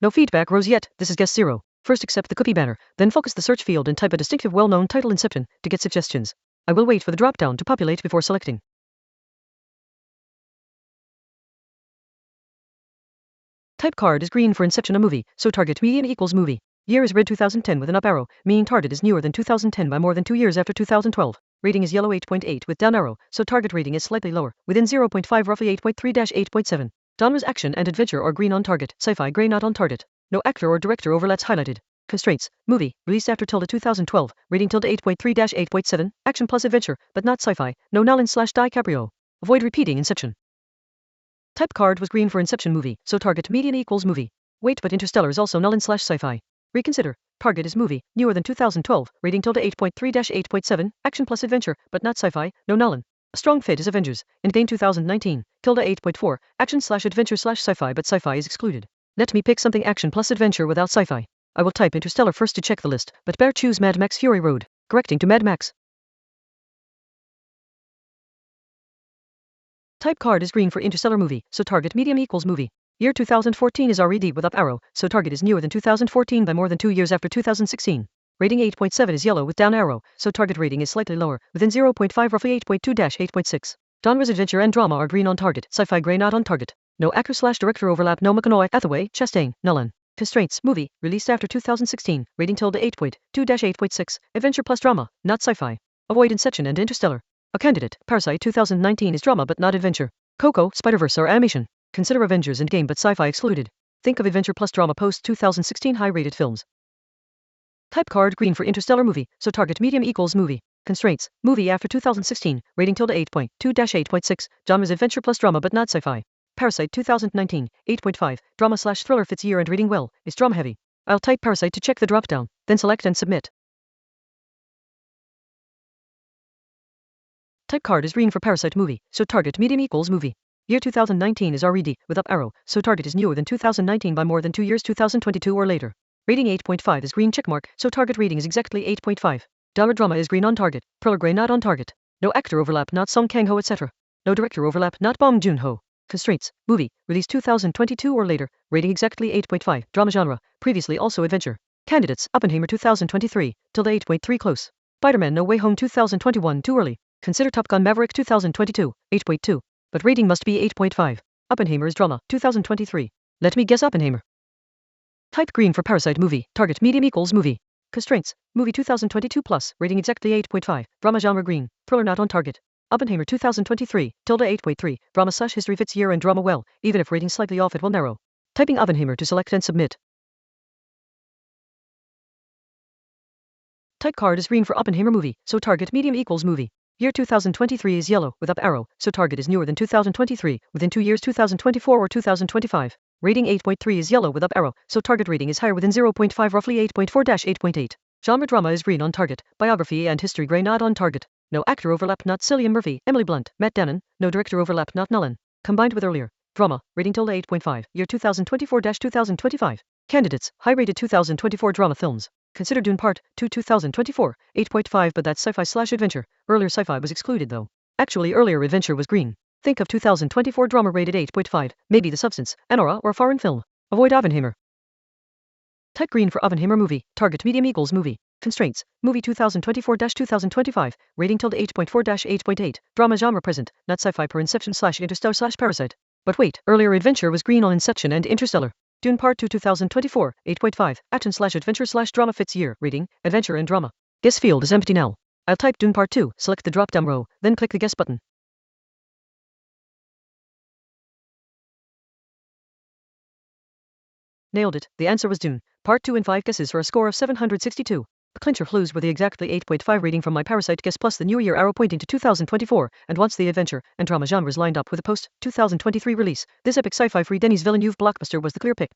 No feedback rows yet. This is guess 0. First accept the cookie banner, then focus the search field and type a distinctive well-known title Inception to get suggestions. I will wait for the drop-down to populate before selecting. Type card is green for Inception, a movie, so target median equals movie. Year is red 2010 with an up arrow, meaning target is newer than 2010 by more than 2 years after 2012. Rating is yellow 8.8 with down arrow, so target rating is slightly lower, within 0.5 roughly 8.3-8.7. Genres action and adventure are green on target, sci-fi gray not on target. No actor or director overlaps highlighted. Constraints, movie, released after 2012, rating 8.3-8.7, action plus adventure, but not sci-fi, no Nolan/DiCaprio. Avoid repeating Inception. Type card was green for Inception movie, so target median equals movie. Wait, but Interstellar is also Nolan/sci-fi. Reconsider. Target is movie, newer than 2012, rating 8.3-8.7, action plus adventure, but not sci-fi, no Nolan. A strong fit is Avengers, Endgame 2019, 8.4, action/adventure/sci-fi, but sci-fi is excluded. Let me pick something action plus adventure without sci-fi. I will type Interstellar first to check the list, but better choose Mad Max Fury Road. Correcting to Mad Max. Type card is green for Interstellar movie, so target medium equals movie. Year 2014 is already with up arrow, so target is newer than 2014 by more than 2 years after 2016. Rating 8.7 is yellow with down arrow, so target rating is slightly lower, within 0.5 roughly 8.2-8.6. Genres adventure and drama are green on target, sci-fi gray not on target. No actor/director overlap, no McConaughey, Hathaway, Chastain, Nolan. Constraints, movie, released after 2016, rating 8.2-8.6, adventure plus drama, not sci-fi. Avoid Inception and Interstellar. A candidate, Parasite 2019 is drama but not adventure. Coco, Spider-Verse are animation. Consider Avengers Endgame but sci-fi excluded. Think of adventure plus drama post 2016 high-rated films. Type card green for Interstellar movie, so target medium equals movie. Constraints, movie after 2016, rating 8.2-8.6, genres adventure plus drama but not sci-fi. Parasite 2019, 8.5, drama/thriller fits year and rating well, is drama heavy. I'll type Parasite to check the drop-down, then select and submit. Type card is green for Parasite movie, so target medium equals movie. Year 2019 is already with up arrow, so target is newer than 2019 by more than 2 years 2022 or later. Rating 8.5 is green checkmark, so target rating is exactly 8.5. Drama is green on target, pearl gray not on target. No actor overlap, not Song Kang-ho etc. No director overlap, not Bong Joon-ho. Constraints, movie, released 2022 or later, rating exactly 8.5, drama genre, previously also adventure. Candidates, Oppenheimer 2023, 8.3 close. Spider-Man No Way Home 2021 too early. Consider Top Gun Maverick 2022, 8.2. But rating must be 8.5. Oppenheimer is drama, 2023. Let me guess Oppenheimer. Type green for Parasite movie, target medium equals movie. Constraints, movie 2022 plus, rating exactly 8.5, drama genre green, thriller not on target. Oppenheimer 2023, 8.3, drama/history fits year and drama well, even if rating slightly off it will narrow. Typing Oppenheimer to select and submit. Type card is green for Oppenheimer movie, so target medium equals movie. Year 2023 is yellow with up arrow, so target is newer than 2023, within 2 years 2024 or 2025. Rating 8.3 is yellow with up arrow, so target rating is higher within 0.5 roughly 8.4-8.8. Genre drama is green on target, biography and history gray not on target. No actor overlap, not Cillian Murphy, Emily Blunt, Matt Damon. No director overlap, not Nolan. Combined with earlier. Drama, rating 8.5, year 2024-2025. Candidates, high-rated 2024 drama films. Consider Dune Part 2 2024, 8.5 but that's sci-fi/adventure. Earlier sci-fi was excluded though. Actually earlier adventure was green. Think of 2024 drama rated 8.5, maybe The Substance, an aura or foreign film. Avoid Oppenheimer. Type green for Oppenheimer movie, target medium equals movie. Constraints, movie 2024-2025, rating 8.4-8.8, drama genre present, not sci-fi per Inception/Interstellar/Parasite. But wait, earlier adventure was green on Inception and Interstellar. Dune Part 2 2024, 8.5, action/adventure/drama fits year, rating, adventure and drama. Guess field is empty now. I'll type Dune Part 2, select the drop-down row, then click the guess button. Nailed it, the answer was Dune, Part 2 and 5 guesses for a score of 762. The clincher clues were the exactly 8.5 rating from my Parasite guess plus the new year arrow pointing to 2024, and once the adventure and drama genres lined up with a post-2023 release, this epic sci-fi free Denis Villeneuve blockbuster was the clear pick.